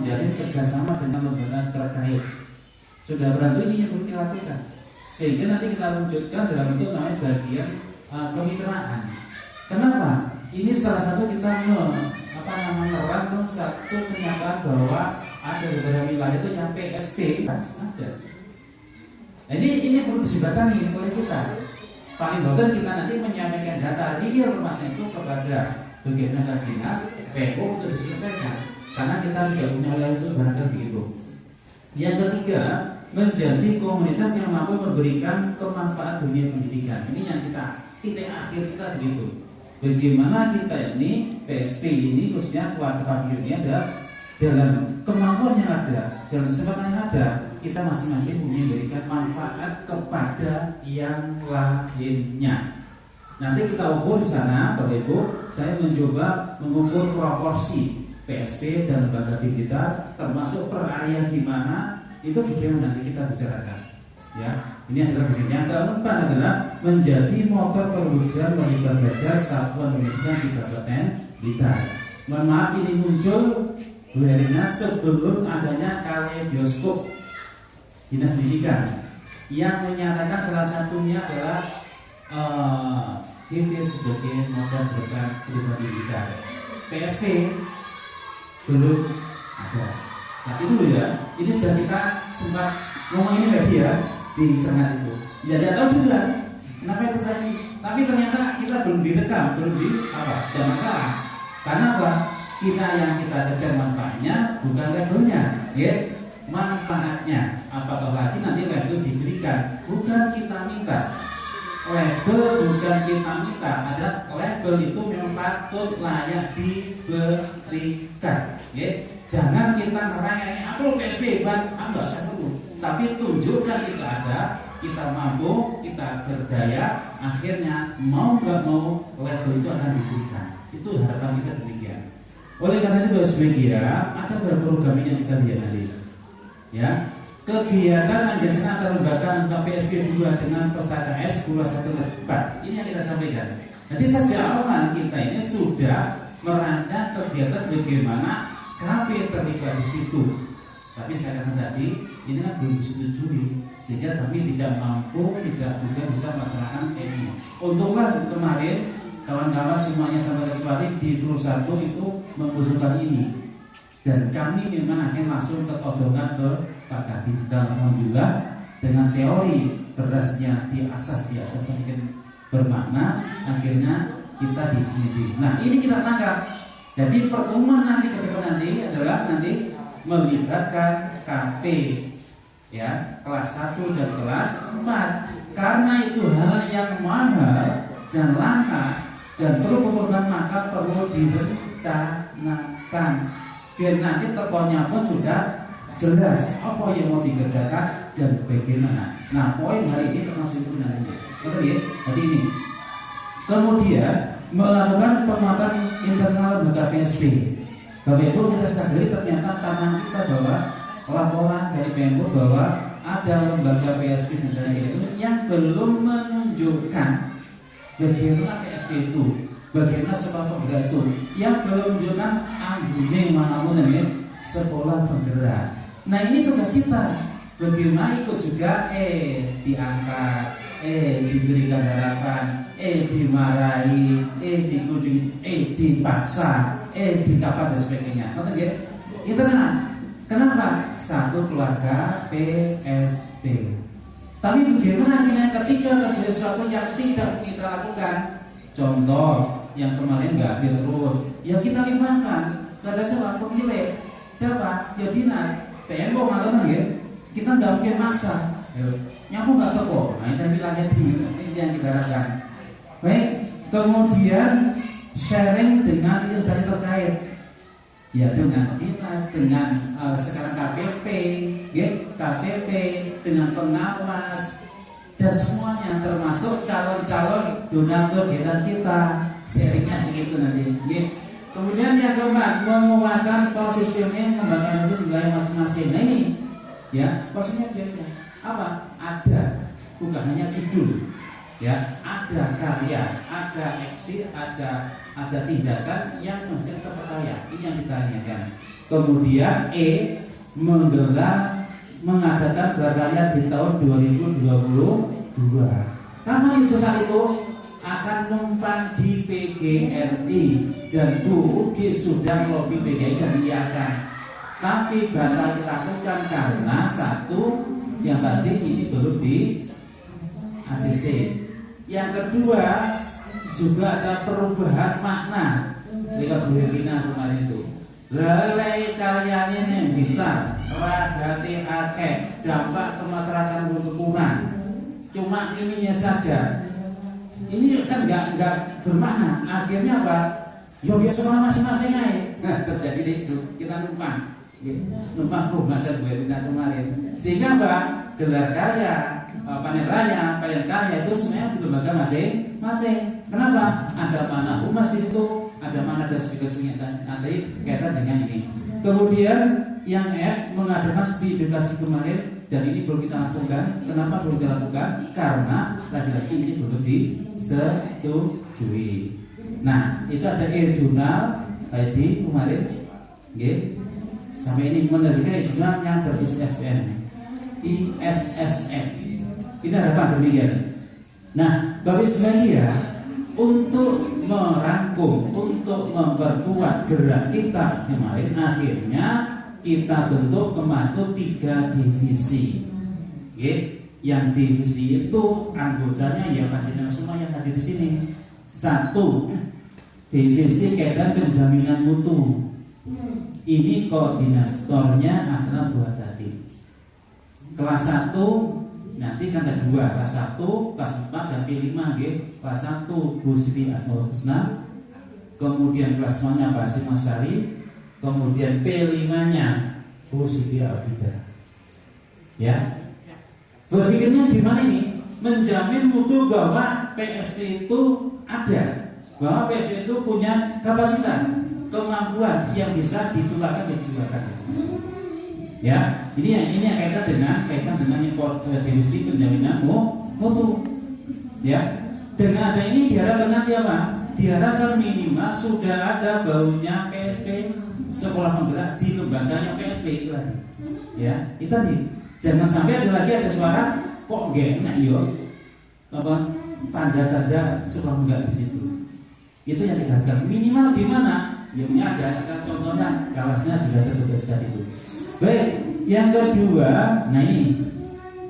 menjalin kerjasama dengan lembaga terkait. Saudara-saudara, ini yang perlu kita lakukan, sehingga nanti kita wujudkan dalam bentuk namanya bagian kemitraan. Kenapa? Ini salah satu kita merangkum satu kenyataan bahwa ada beberapa wilayah itu yang PSP ada. Nah, ini perlu disebatani oleh kita. Paling betul kita nanti menyampaikan data real rumahnya itu kepada bagian dinas PO untuk diselesaikan. Karena kita tidak punya wilayah itu barangkali begitu. Yang ketiga, menjadi komunitas yang mampu memberikan kemanfaat dunia pendidikan. Ini yang kita titik akhir kita begitu. Bagaimana kita ini PSP ini khususnya keluarga ini ada dalam kemampuan yang ada, dalam kesempatan yang ada, kita masing-masing memberikan manfaat kepada yang lainnya. Nanti kita ukur di sana, Bapak Ibu, saya mencoba mengukur proporsi PSP dan lembaga kita, termasuk per area gimana, itu bagaimana nanti kita bicarakan. Ya, ini adalah bagian yang keempat adalah menjadi motor perwujudan pendidikan belajar satuan pendidikan di Kabupaten Blitar. Mohon maaf, ini muncul Bu Herina sebelum adanya kaleidoskop Dinas Pendidikan yang menyatakan salah satunya adalah GP sebagai motor berkat perubahan pendidikan. PSP belum ada. Tapi dulu ya, ini sudah kita sempat ngomong ini tadi ya di sengat itu. Ya tidak tahu juga kenapa itu tadi. Tapi ternyata kita belum direkam, belum ada masalah. Karena apa? Kita yang kita kejar manfaatnya bukan labelnya, ya. Manfaatnya. Apatah lagi nanti label diberikan, bukan kita minta. Label bukan kita minta, ada label itu memang patut layak diberikan, ya. Jangan kita ngerayani aku PSB ban, enggak usah dulu. Tapi tunjukkan kita ada, kita mampu, kita berdaya, akhirnya mau nggak mau label itu akan diberikan. Itu harapan kita demikian. Oleh karena itu sebenarnya ada beberapa program yang kita lihat nanti, ya. Kegiatan anjasana antar lembaga antara PSB 2 dengan Pustaka S 21/4 ini yang kita sampaikan. Jadi sejak awal kita ini sudah merancang kegiatan bagaimana KB terlibat di situ. Tapi saya katakan tadi ini kan belum disetujui sehingga kami tidak mampu, tidak juga bisa melaksanakan ini. Untunglah kemarin kawan-kawan semuanya teman-teman di Terus 1 itu mengusulkan ini dan kami memang akan langsung tertodongan ke Pak Kadin dan alhamdulillah dengan teori berdasarnya diasah semakin bermakna, akhirnya kita diizini. Nah ini kita tangkap. Jadi pertemuan nanti ke depan nanti adalah nanti melibatkan KP ya kelas 1 dan kelas 4 karena itu hal yang mahal dan langka dan perlu pembuatan maka perlu direncanakan biar nanti tokohnya pun sudah jelas apa yang mau dikerjakan dan bagaimana. Nah poin hari ini termasuk itu nantinya. Betul ya? Jadi ini kemudian melakukan penguatan internal lembaga PSB. Bapak Ibu kita sadari ternyata tangan kita bahwa laporan dari PMU bahwa ada lembaga PSB negara itu yang belum menunjukkan bagaimana PSB itu, bagaimana sekolah penggerak itu, yang belum menunjukkan anggune manapun sekolah penggerak. Nah ini tugas kita, bagaimana ikut juga diangkat, diberikan harapan, dimarahi, dikuding, dipaksa, dikapan dan sebagainya. Itu kenapa? Satu keluarga PSB. Tapi bagaimana akhirnya ketika terjadi sesuatu yang tidak kita lakukan? Contoh yang kemarin nggak terus, ya kita limpahkan kepada siapa pemilik, siapa? Ya dinas, PMO mengatakan ya, kita nggak mungkin maksa. Nyapu nggak toko, nah itu wilayah ini yang kita harapkan. Baik, kemudian sharing dengan instansi terkait, ya dengan dinas, dengan sekarang KPP, ya, KPP, dengan pengawas dan semuanya termasuk calon-calon donatur kita sharingnya begitu nanti. Ya. Kemudian yang keempat menguatkan positioning pembangunan di wilayah masing-masing. Nah ini, ya, maksudnya biasa. Apa? Ada, bukan hanya judul, ya, ada karya, ada aksi, ada tindakan yang mesti terpercaya. Ini yang kita inginkan. Kemudian E mengadakan gelar karya di tahun 2022. Taman Indosat itu akan numpang di PGRI dan Bu UG sudah lobby PGRI dan iakan. Tapi bakal kita lakukan karena satu yang pasti ini belum di ACC. Yang kedua juga ada perubahan makna lewat Bu Herlina kemarin itu. Lelai karyanya yang bintar ragate akeh dampak ke masyarakat berkurang. Cuma ininya saja. Ini kan nggak bermakna. Akhirnya apa? Yoga semua masing-masing aja. Nah, terjadi itu kita numpang bahasa Bu Herlina kemarin. Sehingga apa? Gelar karya, panen karya itu sebenarnya di lembaga masing-masing. Kenapa? Ada mana humas di situ, ada mana dan sebagainya nanti kaitan dengan ini. Kemudian yang F mengadakan sepi edukasi kemarin dan ini belum kita lakukan. Kenapa belum kita lakukan? Karena lagi-lagi ini belum disetujui. Nah, itu ada e-jurnal ID kemarin, sampai ini menerbitkan e-jurnal yang berisi ISSN. Ini harapan demikian. Nah, Bapak sebagai untuk merangkum, untuk memperkuat gerak kita kemarin, akhirnya kita bentuk kemarin 3 divisi. Yang divisi itu anggotanya ya panjenengan semua yang hadir di sini. 1, divisi kaitan penjaminan mutu. Ini koordinatornya adalah Bu Tati. Kelas 1 nanti kan ada 2, kelas 1, kelas 4 dan P5 kelas 1 Bu Siti Asmaul Husna, kemudian kelas 5-nya Pak Hasim Asyari, kemudian P5-nya Bu Siti Abida. Ya. Berpikirnya gimana ini? Menjamin mutu bahwa PSP itu ada, bahwa PSP itu punya kapasitas, kemampuan yang bisa ditularkan dan dijualkan itu. Ya, ini yang kaitan dengan divisi penjaminan mutu. Ya, dengan ada ini diharapkan nanti apa? Diharapkan minimal sudah ada baunya PSP sekolah penggerak di lembaganya PSP itu tadi. Ya, itu tadi. Jangan sampai ada suara kok gak enak yo. Apa tanda-tanda sekolah penggerak di situ. Itu yang kita harapkan. Minimal gimana? Ya ada contohnya kelasnya tidak terbetul tadi itu. Baik, yang kedua, nah ini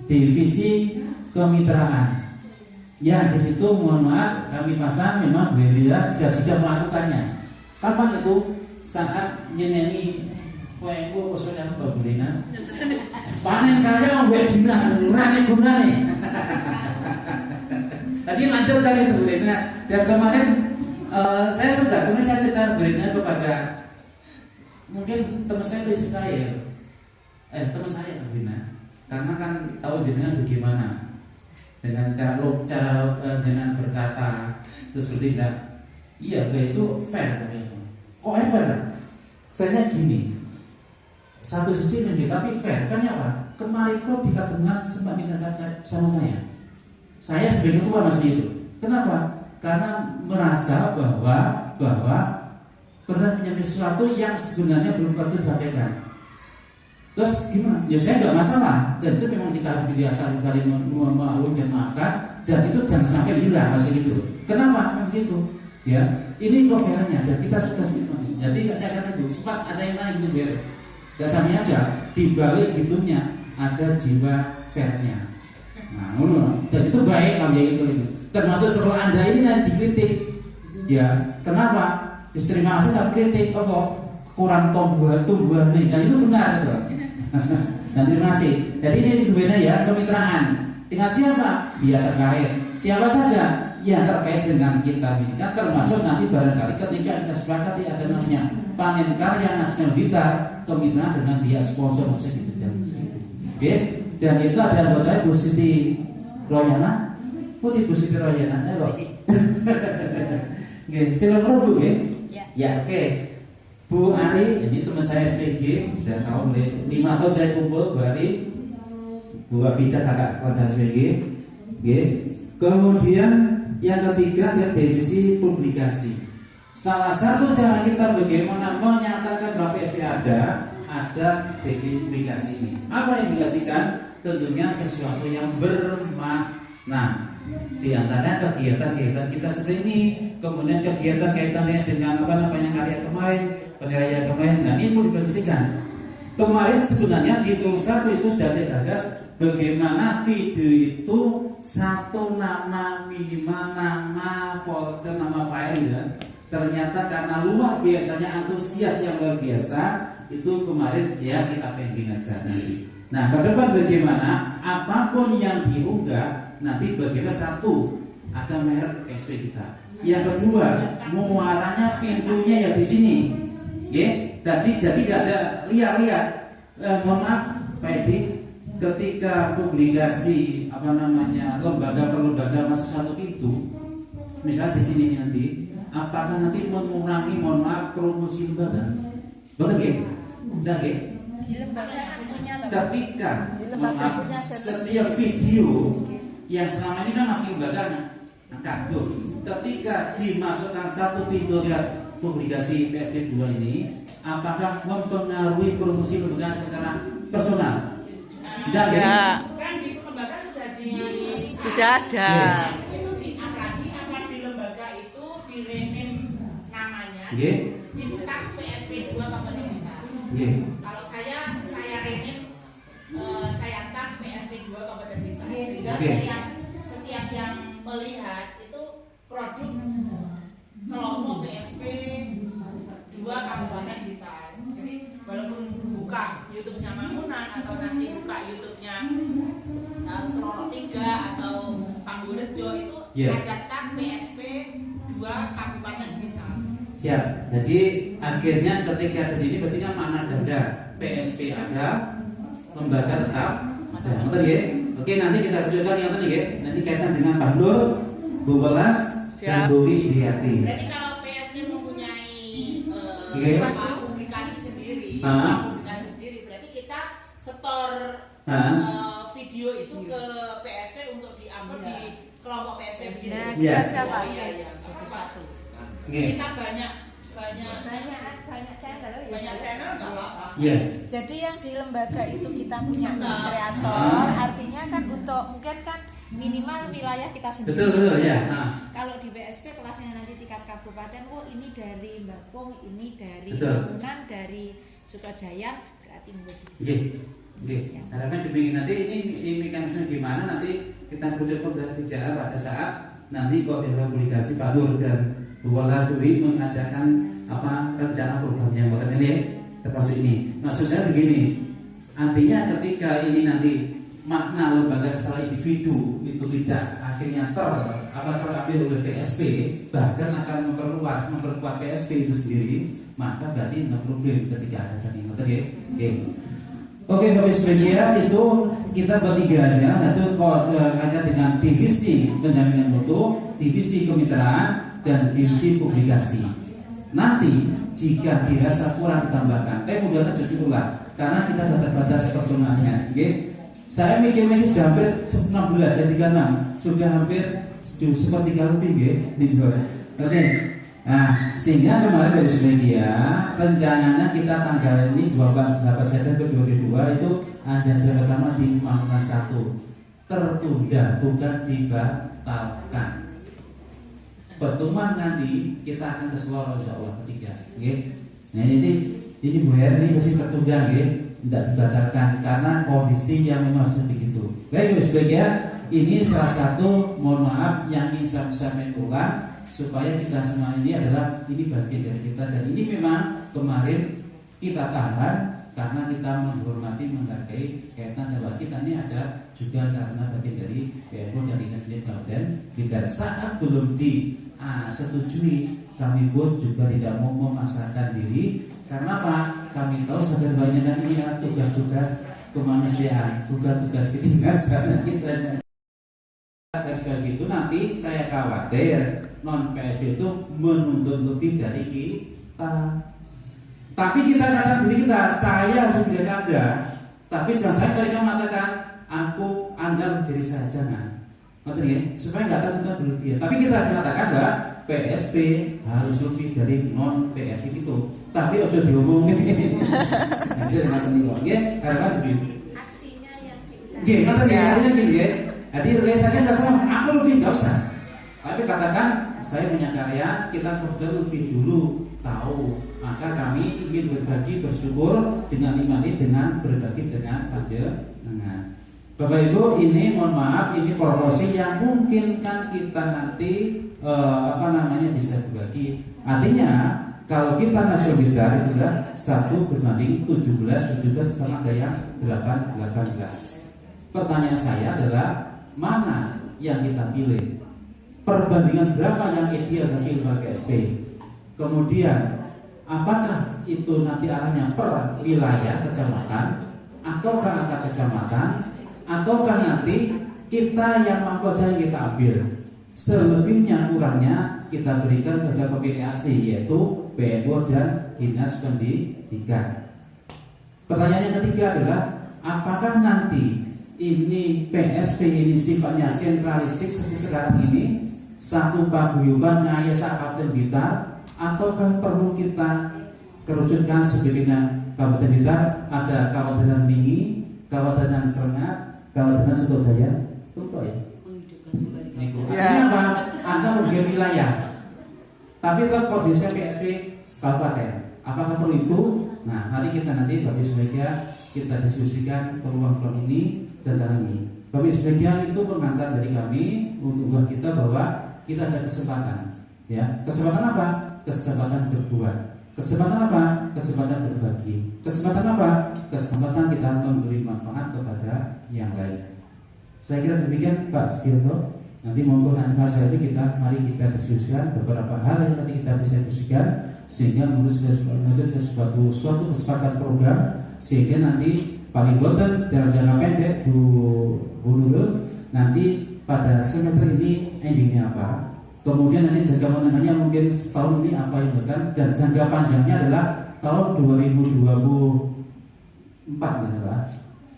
divisi kemitraan. Yang di situ mohon maaf kami pasang memang beliau dan sudah melakukannya. Kapan itu? Saat nyeneni koengku khususnya Mbak Burina. Panen karya mbek dina urane gunane. Tadi lanjutkan itu Burina. Dan kemarin saya sudah kemudian saya cerita Burina kepada mungkin teman saya di saya. Teman saya Burina. Karena kan tahu dengan bagaimana dengan cara dengan berkata terus bertindak. Iya, itu fair. Kok fair? Fairnya gini. Satu sisi ini tapi fair. Fairnya apa? Kemarin kok dikatakan sempat minta sama saya. Saya sebagai ketua masih itu. Kenapa? Karena merasa bahwa pernah menyampaikan sesuatu yang sebenarnya belum pernah disampaikan. Terus gimana? Ya saya nggak masalah. Dan itu memang kita harus biasa saling memaklumi dan maafkan. Dan itu jangan sampai hilang masih itu. Kenapa? Memang begitu. Ya, ini koferannya. Dan kita sudah seperti. Jadi saya kata itu sempat ada yang lain gitu biar. Gak sampai aja. Di balik gitunya ada jiwa fairnya. Nah, dan itu baik kalau ya itu. Termasuk sekolah Anda ini yang dikritik. Ya, kenapa? Terima kasih tak kritik apa? Kurang tumbuhan nih. Dan itu benar gitu. Dan terima kasih. Jadi ini duanya ya kemitraan. Tinggal siapa? Dia terkait. Siapa saja yang terkait dengan kita ini kan termasuk nanti barangkali ketika kita sepakati ada namanya panen karya nasional Blitar kemitraan dengan pihak sponsor gitu dan oke. Dan itu ada anggota Bu Siti Royana. Putih Bu Siti Royana saya loh. Oke, silakan Bu ya oke. Bu Ari, ini teman saya SPG, dan tahun 5 tahun saya kumpul Bu Ari, Bu Afida kakak kelas SPG. Kemudian yang ketiga adalah divisi publikasi. Salah satu cara kita bagaimana menyatakan bahwa PSP ada implikasi ini. Apa yang dikasihkan? Tentunya sesuatu yang bermakna. Di antaranya kegiatan-kegiatan kita seperti ini, kemudian kegiatan kaitannya dengan karya kemarin, penilaian kemarin, dan ini perlu diperhatikan. Kemarin sebenarnya di tool 1 itu sudah digagas bagaimana video itu satu nama minimal, nama folder, nama file ya. Ternyata karena luar biasanya antusias yang luar biasa, itu kemarin ya kita pending aja nanti. Nah, ke depan bagaimana apapun yang diunggah nanti bagaimana satu ada merek SP kita. Yang kedua, muaranya pintunya ya di sini. Ya, jadi tidak ada liar-liar. Mohon maaf, Pak Edi, ketika publikasi lembaga per lembaga masuk satu pintu, misal di sini nanti, apakah nanti mengurangi mohon maaf promosi lembaga? Betul ya? Betul ya? Ketika setiap video yang selama ini kan masih lembaganya angkat tuh, ketika dimasukkan satu pintu lihat publikasi PSP 2 ini, apakah mempengaruhi promosi lembaga secara personal? Tidak ya? Kan di lembaga sudah ada. Itu apalagi apa di lembaga itu di rename namanya, Nggih. Cipta PSP 2 Kabupaten Blitar. Nggih. Kalau saya rename saya tag PSP 2 Kabupaten Blitar. Sehingga Oke. setiap yang melihat itu produk kelompok PSP 2 Kabupaten Blitar. Jadi walaupun buka YouTube-nya Mangunan atau nanti buka YouTube-nya Seloro 3 atau Panggorejo itu ada tag PSP 2 Kabupaten Blitar. Siap. Jadi akhirnya ketika di sini berarti kan makna ganda. PSP ada, lembaga tetap ada. Betul ya? Oke, nanti kita rujukan yang tadi ya. Nanti kaitan dengan Pak Nur, Bu Welas, dan Bu Widiati. Berarti kalau PSP mempunyai publikasi sendiri, berarti kita setor video itu ke PSP untuk diupload di kelompok PSP sendiri. Nah, gitu aja Pak. Iya. Satu. Oke. Kita banyak channel, banyak channel nggak apa-apa. Iya. Jadi yang di lembaga itu kita punya kreator, artinya kan untuk mungkin kan minimal wilayah kita sendiri. Betul ya. Kalau di BSP kelasnya nanti tingkat kabupaten, ini dari Mbakung, ini dari Betul. Mangunan, dari Sutrajaya, berarti menjadi. Oke. Harapan demikian. Nanti ini mekanisme gimana nanti kita bicara pada saat nanti koordinasi publikasi Pak Nur dan Bu Welas mengajarkan rencana programnya bukan ini ya, termasuk ini. Maksud saya begini, artinya ketika ini nanti makna lembaga secara individu itu tidak akhirnya terambil oleh PSP, bahkan akan memperkuat PSP itu sendiri, maka berarti nggak problem ketika ada tadi, betul ya? Oke, Bapak Media itu kita bertiga aja, itu ada dengan divisi penjaminan mutu, divisi kemitraan, dan divisi publikasi. Nanti jika dirasa kurang ditambahkan, mudah-mudahan cukup lah, karena kita sudah terbatas personalnya. Saya mikirnya sudah hampir 16 ya 36, sudah hampir sepertiga lebih Oke. Nah, sehingga kemarin dari media rencananya kita tanggal ini 28 September 2002 itu ada server pertama di Mangunan 1 tertunda, bukan dibatalkan. Pertemuan nanti kita akan ke Seloro insyaallah ketiga. Nah ini Bu Herni masih tertunda tidak dibatalkan karena kondisi yang memang begitu. Baik sebagai ini salah satu mohon maaf yang ingin saya sampaikan ulang supaya kita semua ini adalah ini bagian dari kita, dan ini memang kemarin kita tahan karena kita menghormati menghargai kaitan bahwa kita ini ada juga karena bagian dari PMO dan Dinas Pendidikan dan tidak saat belum disetujui kami pun juga tidak mau memasarkan diri karena apa? Kami tahu sebenarnya kan ini adalah tugas-tugas kemanusiaan, bukan tugas kedinasan kita. Sekali itu nanti saya khawatir non PSB itu menuntut lebih dari kita. Tapi kita katakan diri kita, saya sudah ada. Tapi jangan sampai mereka mengatakan aku, Anda lebih dari saya, jangan. Maksudnya supaya nggak tertutup berlebihan. Tapi kita katakan bahwa PSP harus lebih dari non PSP itu. Tapi ojo diomongin. Nanti ada nih, ya karena Aksinya yang Nggih, ngoten ya, artinya gini ya. Jadi resanya nggak sama, aku lebih nggak usah. Tapi katakan saya punya karya, kita kebetulan lebih dulu tahu, maka kami ingin berbagi bersyukur dengan iman ini dengan berbagi dengan panjenengan. Bapak Ibu, ini mohon maaf, ini proporsi yang mungkin kan kita nanti bisa berbagi. Artinya kalau kita nasional adalah 1 berbanding 17 sama dengan 18. Pertanyaan saya adalah mana yang kita pilih? Perbandingan berapa yang ideal bagi lembaga PSP? Kemudian apakah itu nanti arahnya per wilayah kecamatan, ataukah angka kecamatan, ataukah nanti kita yang mampu saja kita ambil, selebihnya kurangnya kita berikan kepada pemilih asli, yaitu PMO dan Dinas Pendidikan. Pertanyaan yang ketiga adalah apakah nanti ini PSP ini sifatnya sentralistik seperti sekarang ini, satu paguyuban ngaya Kabupaten Blitar, ataukah perlu kita kerucutkan sebelumnya Kabupaten Blitar ada Kabupaten Mingi, Kabupaten Serengat, Kabupaten Sutojaya, tentu ya. Artinya apa? Anda mempunyai wilayah, tapi tetap koordinasi PSP Kabupaten. Apakah perlu itu? Nah, mari kita nanti Bapak sebagai kita diskusikan peluang-peluang ini dan dalam ini. Bapak sebagian itu pengantar dari kami untuk kita bahwa kita ada kesempatan, ya. Kesempatan apa? Kesempatan berbuat. Kesempatan apa? Kesempatan berbagi. Kesempatan apa? Kesempatan kita memberi manfaat kepada yang lain. Saya kira demikian Pak Sugiono. Nanti monggo nanti Mas ini mari kita diskusikan beberapa hal yang nanti kita bisa diskusikan sehingga menurut suatu kesepakatan program sehingga nanti paling boten dalam jangka pendek Bu Nurul nanti pada semester ini endingnya apa, kemudian nanti jangka menengahnya mungkin setahun ini apa yang akan, dan jangka panjangnya adalah tahun 2024 adalah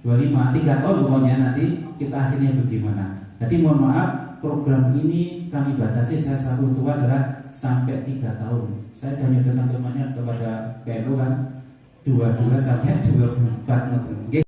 25 3 tahun pokoknya nanti kita akhirnya bagaimana. Jadi mohon maaf, program ini kami batasi, saya satu tua adalah sampai 3 tahun. Saya hanya datang kepada PMO kan 22 sampai 24.